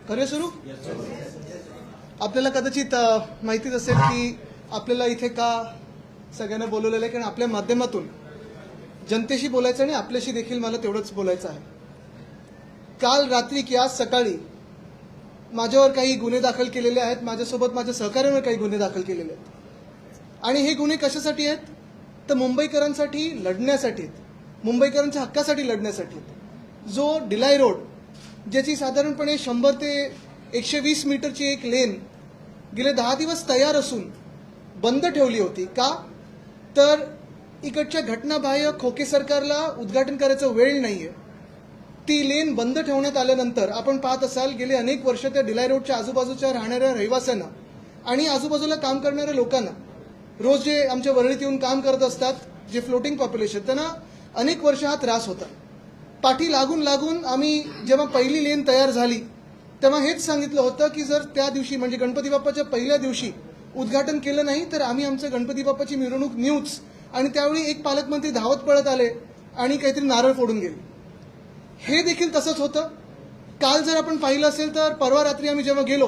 करूया सुरू. आपल्याला कदाचित माहितीच असेल की आपल्याला इथे का सगळ्यांना बोलवलेलं आहे, कारण आपल्या माध्यमातून जनतेशी बोलायचं आणि आपल्याशी देखील मला तेवढंच बोलायचं आहे. काल रात्री की आज सकाळी माझ्यावर काही गुन्हे दाखल केलेले आहेत, माझ्यासोबत माझ्या सहकाऱ्यांवर काही गुन्हे दाखल केलेले आहेत. आणि हे गुन्हे कशासाठी आहेत तर मुंबईकरांसाठी लढण्यासाठी आहेत, मुंबईकरांच्या हक्कासाठी लढण्यासाठी आहेत. जो डिलाई रोड ज्याची साधारणपणे 100 ते 120 मीटरची एक लेन गेले 10 दिवस तयार असून बंद ठेवली होती. का तर इकडच्या घटनाबाह्य खोके सरकारला उद्घाटन करायचं वेळ नाहीये. ती लेन बंद ठेवण्यात आल्यानंतर आपण पाहत असाल गेले अनेक वर्ष त्या डिलाई रोडच्या आजूबाजूच्या राहणाऱ्या रहिवाशांना आणि आजूबाजूला काम करणाऱ्या लोकांना, रोज जे आमच्या वरळीत येऊन काम करत असतात जे फ्लोटिंग पॉप्युलेशन, त्यांना अनेक वर्ष हा त्रास होता. पाठी लागून लागून आम्ही जेव्हा पहिली लेन तयार झाली तेव्हा हेच सांगितलं होतं की जर त्या दिवशी म्हणजे गणपती बाप्पाच्या पहिल्या दिवशी उद्घाटन केलं नाही तर आम्ही आमचं गणपती बाप्पाची मिरवणूक नेऊच. आणि त्यावेळी एक पालकमंत्री धावत पळत आले आणि काहीतरी नारळ फोडून गेले. हे देखील तसंच होतं. काल जर आपण पाहिलं असेल तर परवा रात्री आम्ही जेव्हा गेलो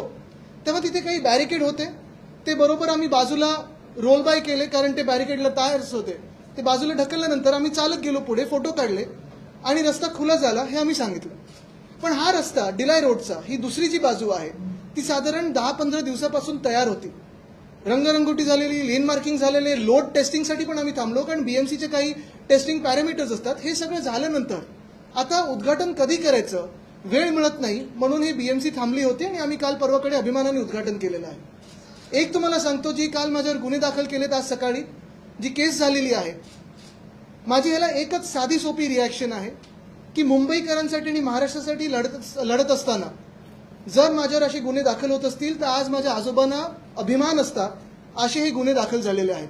तेव्हा तिथे काही बॅरिकेड होते, ते बरोबर आम्ही बाजूला रोल बाय केले कारण ते बॅरिकेडला टायर्स होते. ते बाजूला ढकलल्यानंतर आम्ही चालत गेलो पुढे, फोटो काढले आणि रस्ता खुला झाला हे आम्ही सांगितलं. पण हा रस्ता डिलाई रोडचा ही दुसरी जी बाजू आहे ती साधारण 10-15 दिवसापासून तयार होती, रंगरंगोटी झालेली, लेन मार्किंग झालेले, लोड टेस्टिंगसाठी पण आम्ही थांबलो कारण बीएमसीचे काही टेस्टिंग पॅरामीटर्स असतात. हे सगळं झाल्यानंतर आता उद्घाटन कधी करायचं वेळ मिळत नाही म्हणून ही बीएमसी थांबली होती आणि आम्ही काल परवाकडे अभिमानाने उद्घाटन केलेलं आहे. एक तुम्हाला सांगतो, जी काल माझ्यावर गुन्हे दाखल केलेत आज सकाळी जी केस झालेली आहे, माझी ह्याला एकच साधी सोपी रिॲक्शन आहे की मुंबईकरांसाठी आणि महाराष्ट्रासाठी लढत असताना जर माझ्यावर असे गुन्हे दाखल होत असतील तर आज माझ्या आजोबांना अभिमान असता असे हे गुन्हे दाखल झालेले आहेत.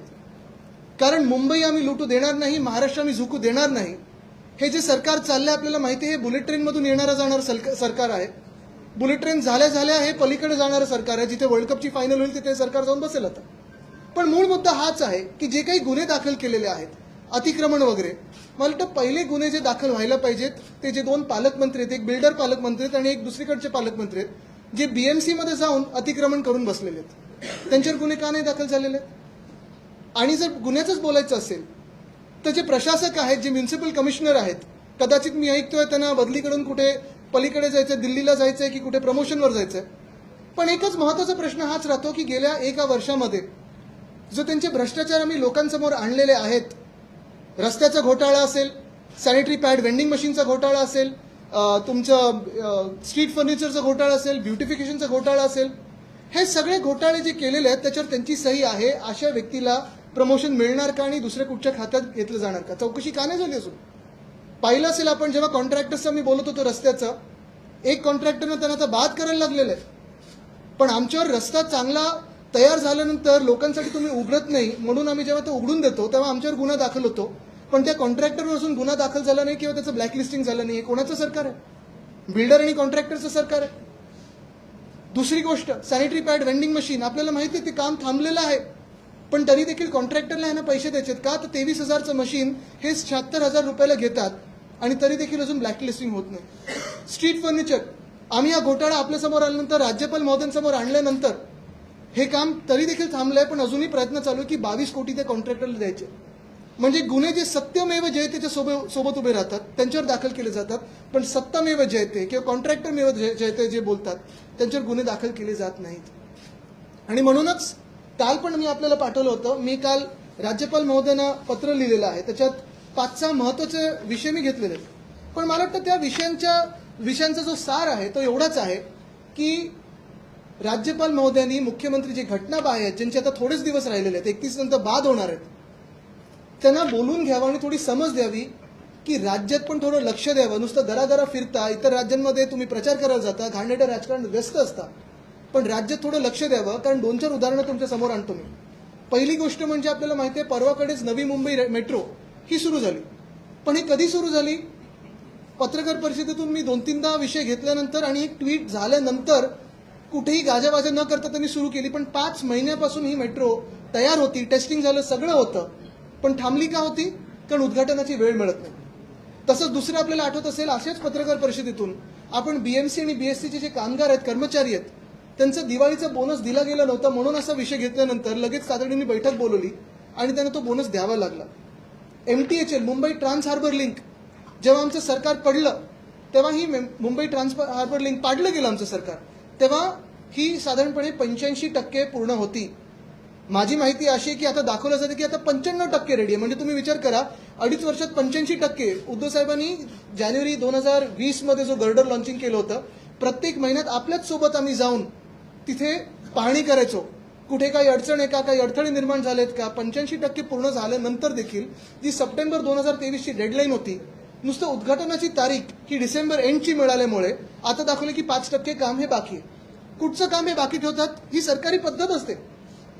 कारण मुंबई आम्ही लुटू देणार नाही, महाराष्ट्र आम्ही झुकू देणार नाही. हे जे सरकार चाललंय आपल्याला माहिती आहे, हे बुलेट ट्रेनमधून येणारं जाणारं सरकार आहे. बुलेट ट्रेन झाल्या झाल्या हे पलीकडे जाणारं सरकार आहे, जिथे वर्ल्ड कपची फायनल होईल तिथे सरकार जाऊन बसेल आता. पण मूळ मुद्दा हाच आहे की जे काही गुन्हे दाखल केलेले आहेत, अतिक्रमण वगैरे, मला वाटतं पहिले गुन्हे जे दाखल व्हायला पाहिजेत ते जे 2 पालकमंत्री आहेत, एक बिल्डर पालकमंत्री आहेत आणि एक दुसरीकडचे पालकमंत्री आहेत, जे बीएमसी मध्ये जाऊन अतिक्रमण करून बसलेले आहेत, त्यांच्यावर गुन्हे का नाही दाखल झालेले. आणि जर गुन्ह्याचंच बोलायचं असेल तर जे प्रशासक आहेत, जे म्युन्सिपल कमिशनर आहेत, कदाचित मी ऐकतोय त्यांना बदलीकडून कुठे पलीकडे जायचंय, दिल्लीला जायचंय की कुठे प्रमोशनवर जायचंय. पण एकच महत्त्वाचा प्रश्न हाच राहतो की गेल्या 1 वर्षामध्ये जो त्यांचे भ्रष्टाचार आम्ही लोकांसमोर आणलेले आहेत, रस्त्याचा घोटाळा असेल, सॅनिटरी पॅड वेंडिंग मशीनचा घोटाळा असेल, तुमचं स्ट्रीट फर्निचरचा घोटाळा असेल, ब्युटिफिकेशनचा घोटाळा असेल, हे सगळे घोटाळे जे केलेले आहेत त्याच्यावर त्यांची सही आहे. अशा व्यक्तीला प्रमोशन मिळणार का आणि दुसऱ्या कुठच्या खात्यात घेतलं जाणार का, चौकशी का नाही झाली अजून. पाहिलं असेल आपण जेव्हा कॉन्ट्रॅक्टर्सचा मी बोलत होतो रस्त्याचं, एक कॉन्ट्रॅक्टरनं त्यांना आता बाद करायला लागलेलं आहे. पण आमच्यावर रस्ता चांगला तयार झाल्यानंतर लोकांसाठी तुम्ही उघडत नाही म्हणून आम्ही जेव्हा तो उघडून देतो तेव्हा आमच्यावर गुन्हा दाखल होतो. पण त्या कॉन्ट्रॅक्टरवर अजून गुन्हा दाखल झाला नाही किंवा त्याचं ब्लॅकलिस्टिंग झालं नाही. हे कोणाचं सरकार आहे? बिल्डर आणि कॉन्ट्रॅक्टरचं सरकार आहे. दुसरी गोष्ट, सॅनिटरी पॅड वेंडिंग मशीन, आपल्याला माहिती आहे ते काम थांबलेलं आहे, पण तरी देखील कॉन्ट्रॅक्टरला ह्यांना पैसे द्यायचे का तर 23,000चं मशीन हे 76,000 रुपयाला घेतात आणि तरी देखील अजून ब्लॅकलिस्टिंग होत नाही. स्ट्रीट फर्निचर, आम्ही हा घोटाळा आपल्यासमोर आल्यानंतर राज्यपाल महोदयांसमोर आणल्यानंतर हे काम तरी देखील थांबलंय, पण अजूनही प्रयत्न चालू आहे की 22 कोटी त्या कॉन्ट्रॅक्टरला द्यायचे. म्हणजे गुन्हे जे सत्यमेव जयतेच्या सोबत उभे राहतात त्यांच्यावर दाखल केले जातात, पण सत्तामेव जयते किंवा कॉन्ट्रॅक्टरमेव जयते जे बोलतात त्यांच्यावर गुन्हे दाखल केले जात नाहीत. आणि म्हणूनच काल पण मी आपल्याला पाठवलं होतं, मी काल राज्यपाल महोदयांना पत्र लिहिलेलं आहे, त्याच्यात 5-6 महत्त्वाचे विषय मी घेतलेले आहेत. पण मला वाटतं त्या विषयांचा जो सार आहे तो एवढाच आहे की राज्यपाल महोदयांनी मुख्यमंत्री जे घटनाबाह्य आहेत, ज्यांचे आता थोडेच दिवस राहिलेले आहेत, 31 नंतर बाद होणार आहेत, त्यांना बोलून घ्यावं आणि थोडी समज द्यावी की राज्यात पण थोडं लक्ष द्यावं. नुसतं दरादरा फिरता, इतर राज्यांमध्ये तुम्ही प्रचार करायला जाता, घाणेरडं राजकारण व्यस्त असता, पण राज्यात थोडं लक्ष द्यावं. कारण 2-4 उदाहरणं तुमच्या समोर आणतो मी. पहिली गोष्ट म्हणजे आपल्याला माहिती आहे परवाकडेच नवी मुंबई मेट्रो ही सुरू झाली. पण ही कधी सुरू झाली? पत्रकार परिषदेतून मी 2-3दा विषय घेतल्यानंतर आणि एक ट्विट झाल्यानंतर कुठेही गाजावाजा न करता त्यांनी सुरू केली. पण 5 महिन्यापासून ही मेट्रो तयार होती, टेस्टिंग झालं, सगळं होतं, पण थांबली का होती? कारण उद्घाटनाची वेळ मिळत नाही. तसंच दुसरं आपल्याला आठवत असेल, अशाच पत्रकार परिषदेतून आपण बीएमसी आणि बीएससीचे जे कामगार आहेत, कर्मचारी आहेत, त्यांचं दिवाळीचा बोनस दिला गेला नव्हता म्हणून असा विषय घेतल्यानंतर लगेच तातडीने बैठक बोलवली आणि त्यांना तो बोनस द्यावा लागला. MTHL Mumbai trans harbour link जेव्हा आमचं सरकार पडलं तेव्हा ही मुंबई ट्रान्स हार्बर लिंक पाडलं गेलं आमचं सरकार, तेव्हा ही साधारणपणे 85% पूर्ण होती. माझी माहिती अशी आहे की आता दाखवलं जातं की आता 95% रेडी आहे. म्हणजे तुम्ही विचार करा, 2.5 वर्षात 85%. उद्धव साहेबांनी जानेवारी 2020 मध्ये जो गर्डर लॉन्चिंग केलं होतं, प्रत्येक महिन्यात आपल्याच सोबत आम्ही जाऊन तिथे पाहणी करायचो, कुठे काही अडचण आहे का, काही अडथळे निर्माण झालेत का. 85% पूर्ण झाल्यानंतर देखील जी सप्टेंबर 2023 ची डेडलाईन होती, नुसतं उद्घाटनाची तारीख ही डिसेंबर एंडची मिळाल्यामुळे आता दाखवलं की 5% काम हे बाकी आहे. कुठचं काम हे बाकी ठेवतात? ही सरकारी पद्धत असते.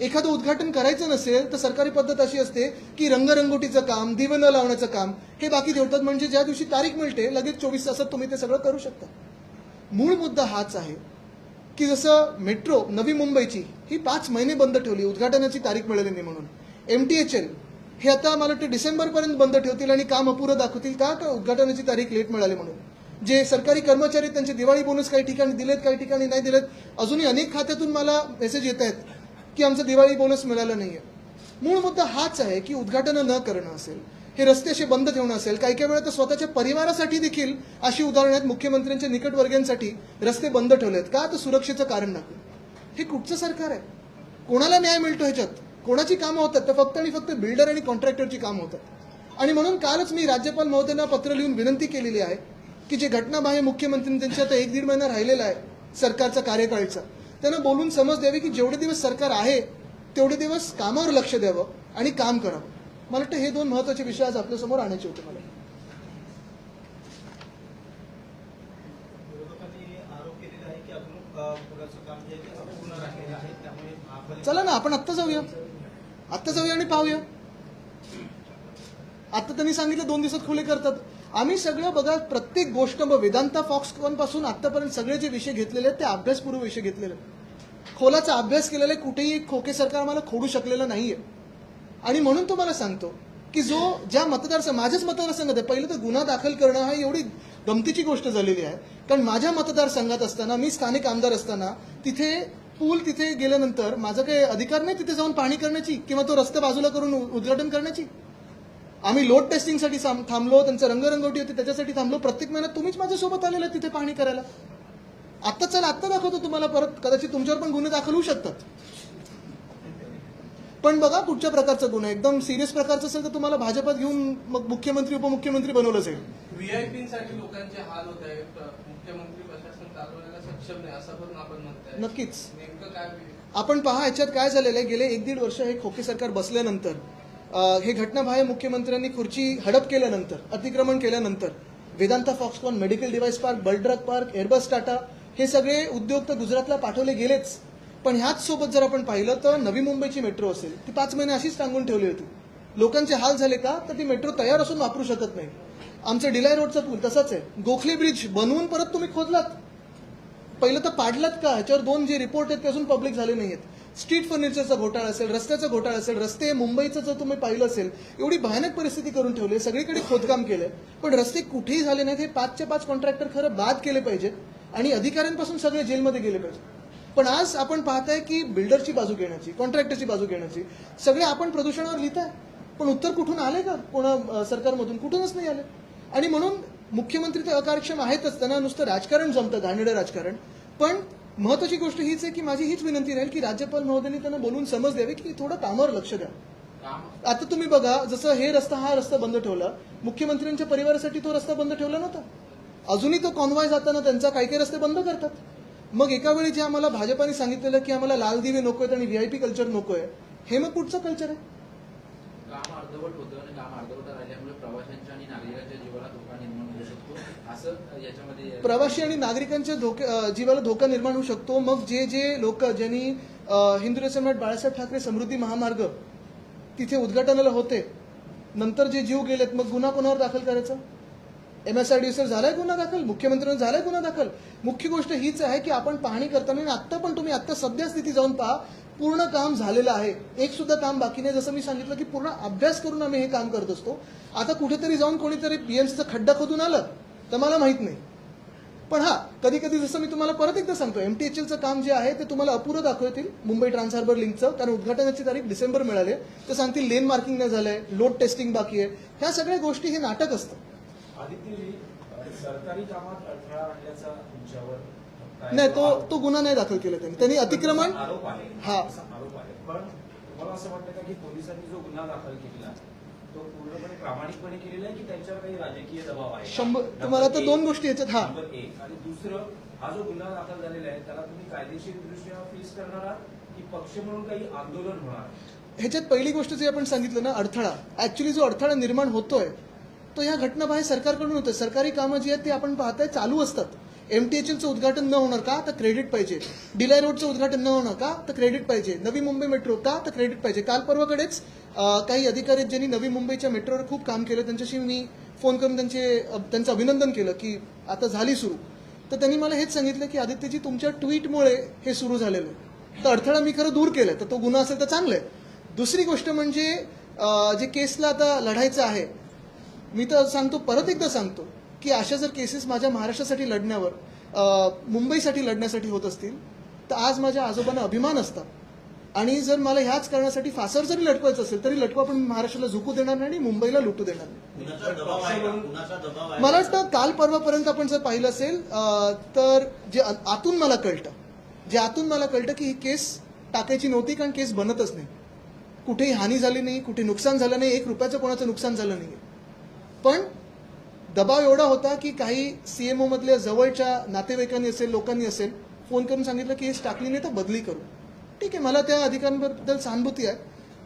एखादं उद्घाटन करायचं नसेल तर सरकारी पद्धत अशी असते की रंगरंगोटीचं काम, दिवे न लावण्याचं काम हे बाकी ठेवतात, म्हणजे ज्या दिवशी तारीख मिळते लगेच 24 तासात तुम्ही ते सगळं करू शकता. मूळ मुद्दा हाच आहे की जसं मेट्रो नवी मुंबईची ही 5 महिने बंद ठेवली, उद्घाटनाची तारीख मिळाली नाही म्हणून. MTHL हे आता मला वाटतं डिसेंबरपर्यंत बंद ठेवतील आणि काम अपुरं दाखवतील का उद्घाटनाची तारीख लेट मिळाली म्हणून. जे सरकारी कर्मचारी त्यांचे दिवाळी बोनस काही ठिकाणी दिलेत, काही ठिकाणी नाही दिलेत. अजूनही अनेक खात्यातून मला मेसेज येत आहेत की आमचं दिवाळी बोनस मिळालं नाहीये. मूळ मुद्दा हाच आहे की उद्घाटनं न करणं असेल, हे रस्ते असे बंद ठेवणं असेल, काही काही वेळा तर स्वतःच्या परिवारासाठी देखील अशी उदाहरणं आहेत, मुख्यमंत्र्यांच्या निकटवर्गीयांसाठी रस्ते बंद ठेवलेत का, तर सुरक्षेचं कारण दाखवून. हे कुठचं सरकार आहे? कोणाला न्याय मिळतो ह्याच्यात? कोणाची कामं होतात? तर फक्त आणि फक्त बिल्डर आणि कॉन्ट्रॅक्टरची कामं होतात. आणि म्हणून कालच मी राज्यपाल महोदयांना पत्र लिहून विनंती केलेली आहे की जे घटनाबाह्य मुख्यमंत्री त्यांच्या आता 1-1.5 महिना राहिलेला आहे सरकारचा कार्यकाळचा, त्यांना बोलून समज द्यावी की जेवढे दिवस सरकार आहे तेवढे दिवस कामावर लक्ष द्यावं आणि काम करावं. मला वाटतं हे 2 महत्त्वाचे विषय आज आपल्यासमोर आणायचे होते. मला चला ना, आपण आत्ता जाऊया आणि पाहूया. आता त्यांनी सांगितलं 2 दिवसात खुले करतात. आम्ही सगळं बघा, प्रत्येक गोष्ट वेदांता फॉक्सकॉन पासून आतापर्यंत सगळे जे विषय घेतलेले आहेत ते अभ्यासपूर्व विषय घेतलेले आहेत, खोलाचा अभ्यास केलेला आहे. कुठेही एक खोके सरकार आम्हाला खोडू शकलेलं नाहीये. आणि म्हणून तुम्हाला सांगतो की ज्या माझ्याच मतदारसंघात आहे, पहिलं तर गुन्हा दाखल करणं हा एवढी गमतीची गोष्ट झालेली आहे. कारण माझ्या मतदारसंघात असताना, मी स्थानिक आमदार असताना, तिथे पूल तिथे गेल्यानंतर माझा काही अधिकार नाही तिथे जाऊन पाहणी करण्याची किंवा तो रस्ता बाजूला करून उद्घाटन करण्याची. आम्ही लोड टेस्टिंगसाठी थांबलो, त्यांचं रंगरंगोटी होती त्याच्यासाठी थांबलो. प्रत्येक महिन्यात तुम्हीच माझ्यासोबत आलेला तिथे पाहणी करायला. आत्ता दाखवतो तुम्हाला, परत कदाचित तुमच्यावर पण गुन्हे दाखल होऊ शकतात. पण बघा कुठच्या प्रकारचा गुन्हा, एकदम सिरियस प्रकारचा असेल तर तुम्हाला भाजपात घेऊन मग मुख्यमंत्री उपमुख्यमंत्री बनवलं जाईल. व्हीआयपींसाठी लोकांचे हाल होत आहेत, मुख्यमंत्री प्रशासन चालवण्याला सक्षम नाही असं पण आपण म्हणताय. नक्कीच. नेमकं काय आपण पहा, याच्यात काय झालेलं आहे, गेले 1-1.5 वर्ष हे खोके सरकार बसल्यानंतर, हे घटनाबाह्य मुख्यमंत्र्यांनी खुर्ची हडप केल्यानंतर, अतिक्रमण केल्यानंतर, Vedanta Foxconn, medical device park, bulk drug park, Airbus Tata हे सगळे उद्योग तर गुजरातला पाठवले गेलेच. पण ह्याच सोबत जर आपण पाहिलं तर नवी मुंबईची मेट्रो असेल, ती 5 महिने अशीच टांगून ठेवली होती. लोकांचे हाल झाले का, तर ती मेट्रो तयार असून वापरू शकत नाही. आमचं डिलाय रोडचा पूल तसाच आहे. गोखले ब्रिज बनवून परत तुम्ही खोदलात, पहिलं तर पाडलात का? ह्याच्यावर 2 जे रिपोर्ट आहेत ते अजून पब्लिक झाले नाहीयेत. स्ट्रीट फर्निचरचा घोटाळा असेल, रस्त्याचा घोटाळा असेल, रस्ते मुंबईचं जर तुम्ही पाहिलं असेल, एवढी भयानक परिस्थिती करून ठेवली आहे. सगळीकडे खोदकाम केलंय पण रस्ते कुठेही झाले नाहीत. हे 5च्या 5 कॉन्ट्रॅक्टर खरं बाद केले पाहिजेत आणि अधिकाऱ्यांपासून सगळे जेलमध्ये गेले पाहिजे. पण आज आपण पाहताय की बिल्डरची बाजू घेण्याची, कॉन्ट्रॅक्टरची बाजू घेण्याची, सगळे आपण प्रदूषणावर लिहिताय. पण उत्तर कुठून आले का? कोणा सरकारमधून? कुठूनच नाही आले. आणि म्हणून मुख्यमंत्री तर अकार्यक्षम आहेतच, त्यांना नुसतं राजकारण जमतं, घाणेरडं राजकारण. पण महत्वाची गोष्ट हीच आहे की माझी हीच विनंती राहील की राज्यपाल महोदयांनी त्यांना बोलून समज द्यावी की थोडं कामावर लक्ष द्या. आता तुम्ही बघा, जसं हा रस्ता बंद ठेवला, मुख्यमंत्र्यांच्या परिवारासाठी तो रस्ता बंद ठेवला नव्हता. अजूनही तो कॉन्वॉय जाताना त्यांचा काही रस्ते बंद करतात. मग एका वेळी जे आम्हाला भाजपाने सांगितलेलं की आम्हाला लाल दिवे नकोय आणि व्हीआयपी कल्चर नकोय, हे मग कुठचं कल्चर आहे? काम अर्धवट होतं आणि काम अर्धवट राहिल्यामुळे प्रवाशांच्या आणि नागरिकांच्या जीवाला धोका निर्माण होऊ शकतो, असं याच्यामध्ये. प्रवासी आणि नागरिकांच्या जीवाला धोका निर्माण होऊ शकतो. मग जे लोक ज्यांनी हिंदू सम्राट बाळासाहेब ठाकरे समृद्धी महामार्ग तिथे उद्घाटनाला होते, नंतर जे जीव गेलेत, मग गुन्हा कोणावर दाखल करायचा? MSRDCवर झालाय गुन्हा दाखल, मुख्यमंत्र्यांवर झालाय गुन्हा दाखल. मुख्य गोष्ट हीच आहे की आपण पाहणी करताना आत्ता पण तुम्ही आत्ता सद्यस्थिती जाऊन पहा, पूर्ण काम झालेलं आहे, एक सुद्धा काम बाकी नाही. जसं मी सांगितलं की पूर्ण अभ्यास करून आम्ही हे काम करत असतो. आता कुठेतरी जाऊन कोणीतरी बीएमसीचा खड्डा खोदून आलं तर मला माहित नाही. पण हा, कधी कधी जसं मी तुम्हाला परत एकदा सांगतो, MTHLचं काम जे आहे ते तुम्हाला अपुरं दाखवतील मुंबई ट्रान्स हार्बर लिंकचं, कारण उद्घाटनाची तारीख डिसेंबर मिळाली. ते सांगतील लेन मार्किंग नाही झालंय, लोड टेस्टिंग बाकी आहे. ह्या सगळ्या गोष्टी हे नाटक असतं. आदित्यजी, सरकारी कामात अडथळा आणल्याचा तुमच्यावर नाही, तो गुन्हा नाही दाखल केला त्यांनी अतिक्रमण. आरोप आहे, हा. असा आरोप आहे. पण तुम्हाला असं वाटतं का की पोलिसांनी जो गुन्हा दाखल केला तो पूर्णपणे प्रामाणिकपणे केलेला आहे की त्यांच्यावर काही राजकीय दबाव आहे? तुम्हाला तर दोन गोष्टी याच्यात. हा, नंबर एक. आणि दुसरं, हा जो गुन्हा दाखल झालेला आहे त्याला तुम्ही कायदेशीरदृष्ट्या फेस करणार आहात की पक्ष म्हणून काही आंदोलन होणार? ह्याच्यात पहिली गोष्ट जे आपण सांगितलं ना, अडथळा. ऍक्च्युली जो अडथळा निर्माण होतोय तो ह्या घटनाबाहेर सरकारकडून होतोय. सरकारी कामं जी आहेत ती आपण पाहताय चालू असतात. MTHLचं उद्घाटन न होणार का, तर क्रेडिट पाहिजे. डिलाय रोडचं उद्घाटन न होणार का, तर क्रेडिट पाहिजे. नवी मुंबई मेट्रो का, तर क्रेडिट पाहिजे. काल परवाकडेच काही अधिकारी आहेत ज्यांनी नवी मुंबईच्या मेट्रोवर खूप काम केलं, त्यांच्याशी मी फोन करून त्यांचं अभिनंदन केलं की आता झाली सुरू. तर त्यांनी मला हेच सांगितलं की आदित्यजी, तुमच्या ट्विटमुळे हे सुरू झालेलं आहे. तर अडथळा मी खरं दूर केलाय, तर तो गुन्हा असेल तर चांगलं आहे. दुसरी गोष्ट म्हणजे जे केसला आता लढायचं आहे, मी तर सांगतो, परत एकदा सांगतो की अशा जर केसेस माझ्या महाराष्ट्रासाठी लढण्यावर, मुंबईसाठी लढण्यासाठी होत असतील तर आज माझ्या आजोबांना अभिमान असता. आणि जर मला ह्याच कारणासाठी फासावर जरी लटकवायचं असेल तरी लटकवा, पण महाराष्ट्राला झुकू देणार नाही आणि मुंबईला लुटू देणार नाही. मला वाटतं काल परवापर्यंत आपण जर पाहिलं असेल तर जे आतून मला कळतं की ही केस टाकायची नव्हती, कारण केस बनतच नाही. कुठेही हानी झाली नाही, कुठे नुकसान झालं नाही, 1 रुपयाचं कोणाचं नुकसान झालं नाही. पण दबाव एवढा होता की काही CMO मधल्या जवळच्या नातेवाईकांनी असेल, लोकांनी असेल, फोन करून सांगितलं की केस टाकली नाही तर बदली करू. ठीक आहे, मला त्या अधिकाऱ्यांबद्दल सहानुभूती आहे,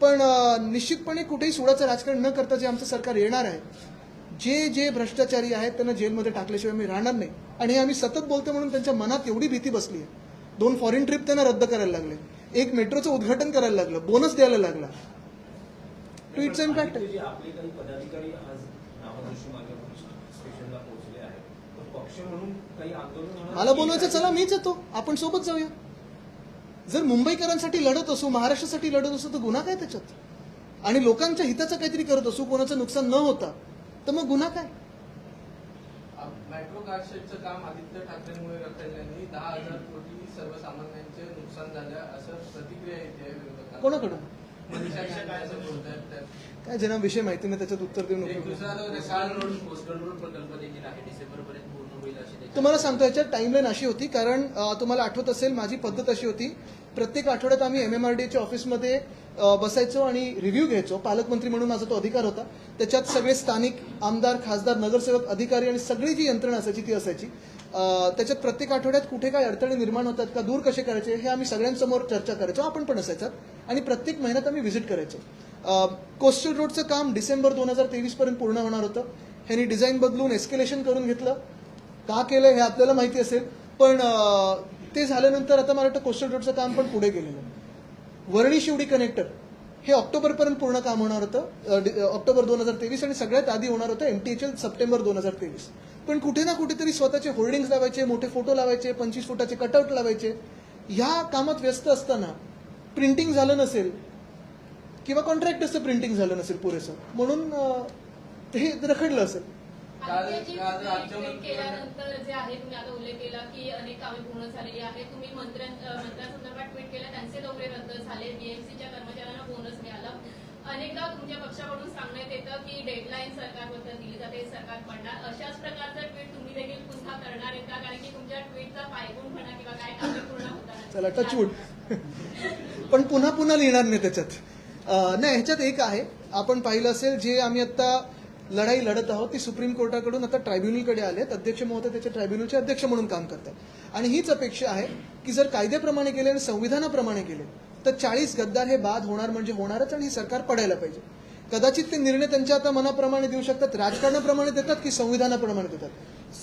पण निश्चितपणे कुठेही सोडाचं राजकारण न करता जे आमचं सरकार येणार आहे, जे भ्रष्टाचारी आहेत त्यांना जेलमध्ये टाकल्याशिवाय मी राहणार नाही. आणि हे आम्ही सतत बोलतो म्हणून त्यांच्या मनात एवढी भीती बसली आहे. 2 फॉरेन ट्रिप त्यांना रद्द करायला लागले, 1 मेट्रोचं उद्घाटन करायला लागलं, बोनस द्यायला लागला. ट्विटचा इम्पॅक्ट आहे. आपले काही पदाधिकारी आज नामजोशी मागे पोलीस स्टेशनला पोहोचले आहेत, तर पक्ष म्हणून काही आंदोलन होणार? मला बोलवायचं, चला मीच येतो, आपण सोबत जाऊया. जर मुंबईकरांसाठी लढत असू, महाराष्ट्रासाठी लढत असू, तर गुन्हा काय त्याच्यात? आणि लोकांच्या हिताचं काहीतरी करत असू, कोणाचं नुकसान न होता, तर मग गुन्हा काय? मेट्रो कारशेडचं काम आदित्य ठाकरेंमुळे रखडल्याने 10,000 कोटी सर्वसामान्यांचे नुकसान झालं असं प्रतिक्रिया येते विरोधकांना. कोणाकडून? मनीषा गांधी असं बोलतायत. काय ज्यांना विषय माहिती नाही त्याच्यात उत्तर देऊ एक नको. दुसरा जो कोस्टल रोड प्रकल्प देखील आहे, डिसेंबरपर्यंत पूर्ण होईल अशी त्याची- तुम्हाला सांगतो, याच्यात टाइमलाईन अशी होती, कारण तुम्हाला आठवत असेल माझी पद्धत अशी होती, प्रत्येक आठवड्यात आम्ही MMRDAच्या ऑफिसमध्ये बसायचो आणि रिव्ह्यू घ्यायचो. पालकमंत्री म्हणून माझा तो अधिकार होता. त्याच्यात सगळे स्थानिक आमदार, खासदार, नगरसेवक, अधिकारी आणि सगळी जी यंत्रणा असायची ती असायची. त्याच्यात प्रत्येक आठवड्यात कुठे काय अडथळे निर्माण होतात का, दूर कसे करायचे, हे आम्ही सगळ्यांसमोर चर्चा करायचो. आपण पण असायचं. आणि प्रत्येक महिन्यात आम्ही व्हिजिट करायचो. कोस्टल रोडचं काम डिसेंबर 2023 पर्यंत पूर्ण होणार होतं. ह्यांनी डिझाईन बदलून एस्केलेशन करून घेतलं. का केलं हे आपल्याला माहिती असेल, पण ते झाल्यानंतर आता मला वाटतं कोस्टल रोडचं काम पण पुढे गेलेलं. वरळी शिवडी कनेक्टर हे ऑक्टोबरपर्यंत पूर्ण काम होणार होतं, ऑक्टोबर 2023, आणि सगळ्यात आधी होणार होतं MTHL सप्टेंबर 2023. पण कुठे ना कुठेतरी स्वतःचे होर्डिंग्स लावायचे, मोठे फोटो लावायचे, 25 फुटाचे कटआउट लावायचे. ह्या कामात व्यस्त असताना प्रिंटिंग झालं नसेल किंवा कॉन्ट्रॅक्टर्सचं प्रिंटिंग झालं नसेल पुरेसं, म्हणून हे रखडलं असेल. केल्यानंतर जे आहे, तुम्ही आता उल्लेख केला की अनेक कामे पूर्ण झालेली आहेत. तुम्ही मंत्र्यांसंदर्भात ट्विट केलं, त्यांचे दौरे रद्द झाले, BMCच्या कर्मचाऱ्यांना बोनस मिळाला. अनेकदा तुमच्या पक्षाकडून सांगण्यात येतं की डेडलाईन सरकारबद्दल दिली जाते, सरकार पडणार. अशाच प्रकारचं ट्विट तुम्ही देखील पुन्हा करणार आहेत का? कारण की तुमच्या ट्विटचा पायगुण म्हणा किंवा काय कामे पूर्ण होतात. चला टचवूड. पण पुन्हा पुन्हा लिहिणार नाही त्याच्यात. नाही, ह्याच्यात एक आहे, आपण पाहिलं असेल, जे आम्ही आता लढाई लढत आहोत ती सुप्रीम कोर्टाकडून आता ट्रायब्युनलकडे आलेत. अध्यक्ष महोदय त्याच्या ट्रायब्युनलचे अध्यक्ष म्हणून काम करतात. आणि हीच अपेक्षा आहे की जर कायद्याप्रमाणे केले आणि संविधानाप्रमाणे केले तर 40 गद्दार हे बाद होणार म्हणजे होणारच, आणि हे सरकार पडायला पाहिजे. कदाचित ते निर्णय त्यांच्या आता मनाप्रमाणे देऊ शकतात, राजकारणाप्रमाणे देतात की संविधानाप्रमाणे देतात.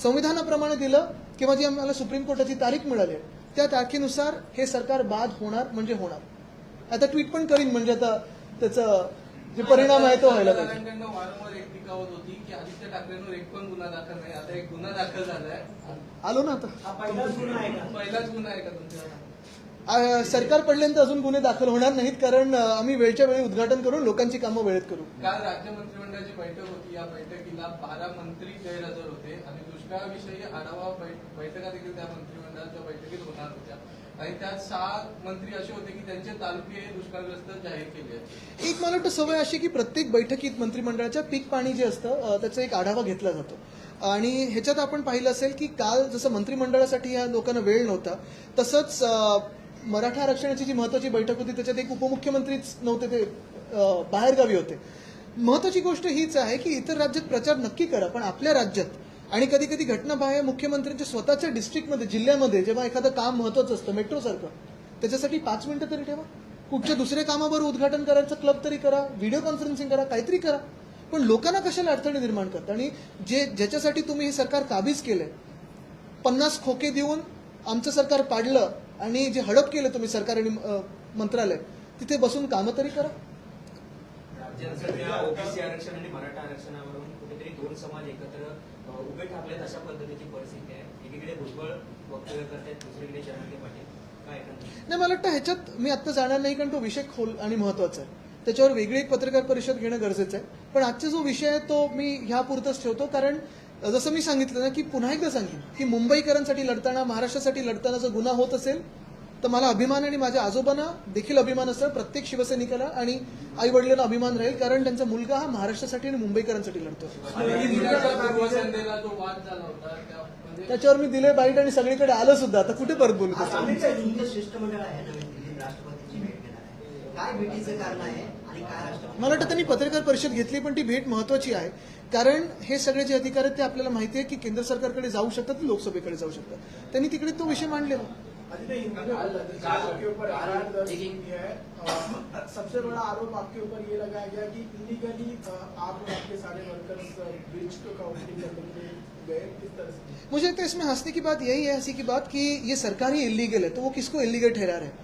संविधानाप्रमाणे दिलं किंवा जी आम्हाला सुप्रीम कोर्टाची तारीख मिळाली आहे त्या तारखेनुसार हे सरकार बाद होणार म्हणजे होणार. आता ट्विट पण करीन, म्हणजे आता त्याचा जे परिणाम आहे तो व्हायला पाहिजे. वारंवार एक टीका होत होती की आदित्य ठाकरेंवर एक पण गुन्हा दाखल नाही. आता एक गुन्हा दाखल झालाय. आलो ना आता. हा पहिलाच गुन्हा आहे का? पहिलाच गुन्हा आहे का तुमच्या? सरकार पडल्यानंतर अजून गुन्हे दाखल होणार नाहीत, कारण आम्ही वेळच्या वेळी उद्घाटन करून लोकांची कामं वेळेत करू. काल राज्य मंत्रिमंडळाची बैठक होती. या बैठकीला 12 मंत्री गैरहजर होते आणि दुष्काळाविषयी आढावा बैठका देखील त्या मंत्रिमंडळाच्या बैठकीत होणार होत्या आणि त्यात 6 मंत्री असे होते की त्यांचे तालुके दुष्काळग्रस्त जाहीर केले आहेत. एक मला वाटतं सवय अशी की प्रत्येक बैठकीत मंत्रिमंडळाच्या पीक पाणी जे असतं त्याचा एक आढावा घेतला जातो. आणि ह्याच्यात आपण पाहिलं असेल की काल जसं मंत्रिमंडळासाठी या लोकांना वेळ नव्हता, तसंच मराठा आरक्षणाची जी महत्वाची बैठक होती त्याच्यात एक उपमुख्यमंत्रीच नव्हते, ते बाहेरगावी होते. महत्वाची गोष्ट हीच आहे की इतर राज्यात प्रचार नक्की करा, पण आपल्या राज्यात आणि कधी कधी घटनाबाह्य मुख्यमंत्र्यांच्या स्वतःच्या डिस्ट्रिक्टमध्ये, जिल्ह्यामध्ये जेव्हा एखादं काम महत्वाचं असतं मेट्रोसारखं, त्याच्यासाठी 5 मिनिटं तरी ठेवा. कुठच्या दुसऱ्या कामावर उद्घाटन करायचं क्लब तरी करा, व्हिडिओ कॉन्फरन्सिंग करा, काहीतरी करा. पण लोकांना कशाला अडचणी निर्माण करतात? आणि ज्याच्यासाठी तुम्ही हे सरकार काबीज केलंय, 50 खोके देऊन आमचं सरकार पाडलं आणि जे हडप केलं तुम्ही सरकार आणि मंत्रालय, तिथे बसून कामं तरी करा. राज्यात सध्या ओबीसी आरक्षण आणि मराठा आरक्षणावरून कुठेतरी 2 समाज एकत्र उभे ठाकलेत अशा पद्धतीची परिस्थिती आहे. एकीकडे भुजबळ वक्तव्य करतात, दुसरीकडे जयंत पाटील. काय करणार? नाही, मला वाटतं ह्याच्यात मी आत्ता जाणार नाही, कारण तो विषय खोल आणि महत्वाचा आहे. त्याच्यावर वेगळी एक पत्रकार परिषद घेणं गरजेचं आहे. पण आजचा जो विषय आहे तो मी ह्यापुरतच ठेवतो, कारण जसं मी सांगितलं ना की पुन्हा एकदा सांगेन की मुंबईकरांसाठी लढताना, महाराष्ट्रासाठी लढताना जर गुन्हा होत असेल तर मला अभिमान आणि माझ्या आजोबांना देखील अभिमान असेल, प्रत्येक शिवसैनिकाला आणि आई वडिलांना अभिमान राहील, कारण त्यांचा मुलगा हा महाराष्ट्रासाठी आणि मुंबईकरांसाठी लढतो. पूर्वसंध्येला जो वाद झाला होता त्याच्यावर मी दिले बाईट आणि सगळीकडे आलं सुद्धा. आता कुठे परत बोलू त्याचं? शिष्टमंडळ आहे नवीन दिल्लीत राष्ट्रपतींची भेट घेणार आहे. काय भेटीचं कारण आहे आणि काय राष्ट्रपती? मला वाटतं त्यांनी पत्रकार परिषद घेतली, पण ती भेट महत्वाची आहे, कारण हे सगळे जे अधिकार आहेत ते आपल्याला माहिती आहे की केंद्र सरकारकडे जाऊ शकतात, लोकसभेकडे जाऊ शकतात. त्यांनी तिकडे तो विषय मांडलेला. आपके ऊपर आरोप दर्ज किया है, सबसे बड़ा आरोप आपके ऊपर ये लगाया गया कि इलीगली आप और आपके सारे वर्कर्स ब्रिज का ओपनिंग करने के लिए गए. किस तरह से? मुझे लगता है इसमें हंसने की बात यही है, हंसी की बात कि ये सरकार ही इलीगल है, तो वो किसको इलीगल ठहरा रहे हैं?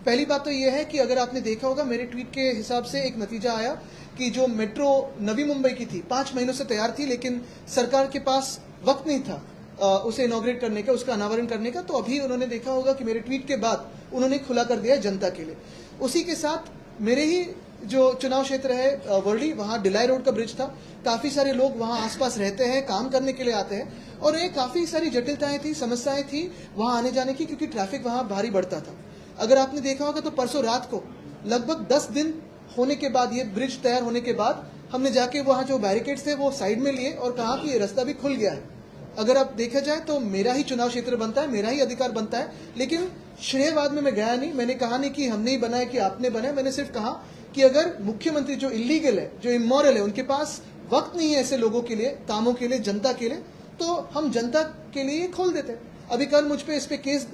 पहली बात तो ये है कि अगर आपने देखा होगा मेरे ट्वीट के हिसाब से एक नतीजा आया कि जो मेट्रो नवी मुंबई की थी 5 महीनों से तैयार थी, लेकिन सरकार के पास वक्त नहीं था उसे इनॉग्रेट करने का, उसका अनावरण करने का. तो अभी उन्होंने देखा होगा कि मेरे ट्वीट के बाद उन्होंने खुला कर दिया जनता के लिए. उसी के साथ मेरे ही जो चुनाव क्षेत्र है वर्ली, वहाँ डिलाई रोड का ब्रिज था. काफी सारे लोग वहाँ आसपास रहते हैं, काम करने के लिए आते हैं, और ये काफी सारी जटिलताएं थी, समस्याएं थी वहाँ आने जाने की, क्योंकि ट्रैफिक वहाँ भारी बढ़ता था. अगर आपने देखा होगा तो परसों रात को लगभग 10 दिन होने के बाद, ये ब्रिज तैयार होने के बाद, हमने जाके वहाँ जो बैरिकेड्स थे वो साइड में लिए और कहा कि ये रास्ता भी खुल गया है. अगर आप देखा जाए तो मेरा ही चुनाव क्षेत्र बनता है, मेरा ही अधिकार बनता है, लेकिन श्रेयवाद में मैं गया नहीं. मैंने कहा नहीं कि हमने ही बनाया कि आपने बनाया. मैंने सिर्फ कहा कि अगर मुख्यमंत्री जो इलीगल है, जो इमोरल है, उनके पास वक्त नहीं है ऐसे लोगों के लिए, कामों के लिए, जनता के लिए, तो हम जनता के लिए खोल देते हैं. अभी कल मुझ पे इस पे केस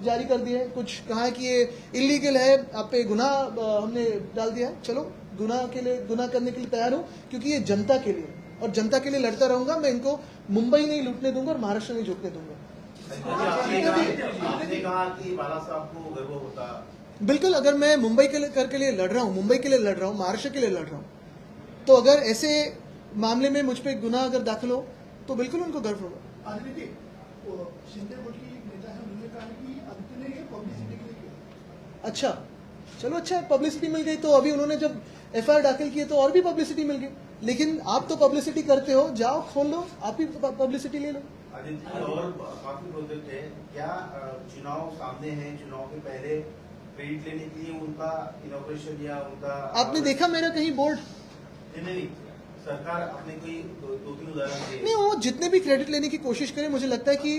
जारी कर दिए, कुछ कहा है कि ये इलीगल है, आप पे गुनाह हमने डाल दिया है. चलो, गुनाह करने के लिए तैयार हूँ, क्योंकि ये जनता के लिए, और जनता के लिए लड़ता रहूंगा. मैं इनको मुंबई नहीं लूटने दूंगा और महाराष्ट्र नहीं झुकने दूंगा. आपने कहा कि बाला साहब को गर्व होता. बिल्कुल, अगर मैं मुंबई के लिए लड़ रहा हूँ, मुंबई के लिए लड़ रहा हूँ, महाराष्ट्र के लिए लड़ रहा हूँ, तो अगर ऐसे मामले में मुझ पर गुनाह अगर दाखिल हो तो बिल्कुल उनको गर्व होगा. शिंदे बोर्ड की नेता है, उन्होंने कहा कि आदित्य ने ये पब्लिसिटी के लिए किया. अच्छा, चलो, अच्छा है, पब्लिसिटी मिल गई. तो अभी उन्होंने जब FIR दाखिल किए तो और भी पब्लिसिटी मिल गई. लेकिन आप तो पब्लिसिटी करते हो, जाओ खोल लो, आप ही पब्लिसिटी ले लो. आदित्य और काफी बोलते थे, क्या चुनाव सामने है, चुनाव के पहले क्रेडिट लेने के लिए उनका इनॉग्रेशन या उनका, आपने देखा मेरा कहीं बोर्ड? नहीं, सरकार अपने कोई 2-3 उदाहरण दिए. नहीं, वो जितने भी क्रेडिट लेने की कोशिश करें, मुझे लगता है कि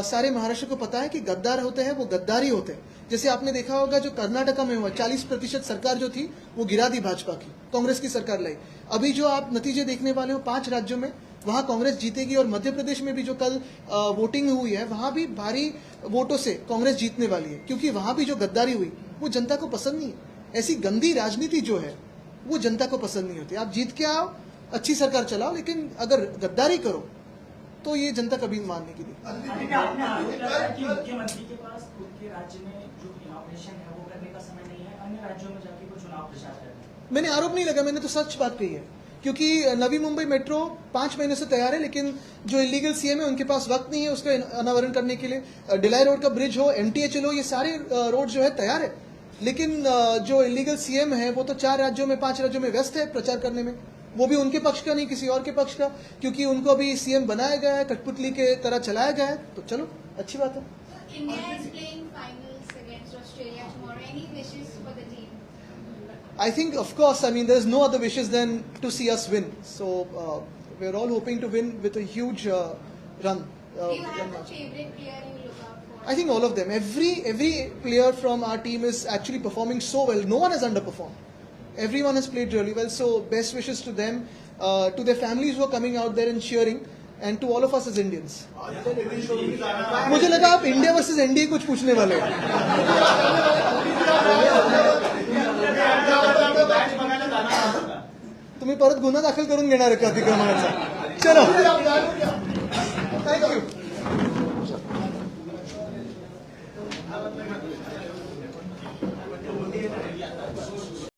सारे महाराष्ट्र को पता है कि गद्दार होते हैं वो गद्दार ही होते हैं. जैसे आपने देखा होगा जो कर्नाटका में हुआ, 40% सरकार जो थी वो गिरा दी भाजपा की, कांग्रेस की सरकार लाई. अभी जो आप नतीजे देखने वाले हो 5 राज्यों में, वहां कांग्रेस जीतेगी. और मध्य प्रदेश में भी जो कल वोटिंग हुई है, वहां भी भारी वोटों से कांग्रेस जीतने वाली है, क्योंकि वहां भी जो गद्दारी हुई वो जनता को पसंद नहीं है. ऐसी गंदी राजनीति जो है वो जनता को पसंद नहीं होती. आप जीत के आओ, अच्छी सरकार चलाओ, लेकिन अगर गद्दारी करो तो ये जनता कभी मानने की नहीं. मुख्यमंत्री के पास खुद के राज्य में जो इनॉग्रेशन है वो करने का समय नहीं है, अन्य राज्यों में जाके वो चुनाव प्रचार कर रहे हैं. मैंने आरोप नहीं लगा, मैंने तो सच बात कही है. क्योंकि नवी मुंबई मेट्रो 5 महीने से तैयार है, लेकिन जो इलीगल सीएम है उनके पास वक्त नहीं है उसका अनावरण करने के लिए। डिलाई रोड का ब्रिज हो, एमटीएचएल हो, ये सारे रोड जो है तैयार है, लेकिन जो इलीगल सीएम है वो तो 4 राज्यों में 5 राज्यों में व्यस्त है प्रचार करने में, वो भी उनके पक्ष का नहीं किसी और के पक्ष का, क्योंकि उनको अभी सीएम बनाया गया है, कठपुतली के तरह चलाया गया है। तो चलो अच्छी बात है। India is playing finals against Australia tomorrow. Any wishes for the team? I think, of course, I mean, there's no other wishes than to see us win. So we're all hoping to win with a huge run. Do you have a favorite player you look out for? I think all of them. Every player from our team is actually performing so well. No one has underperformed. Everyone has played really well. So best wishes to them, to their families who are coming out there and cheering, and to all of us as Indians. मुझे लगा आप India versus NDA कुछ पूछने वाले हो। तुम्ही परत गुन्हा दाखल करून घेणार आहे का अतिक्रमणाचा? चलो, थँक्यू.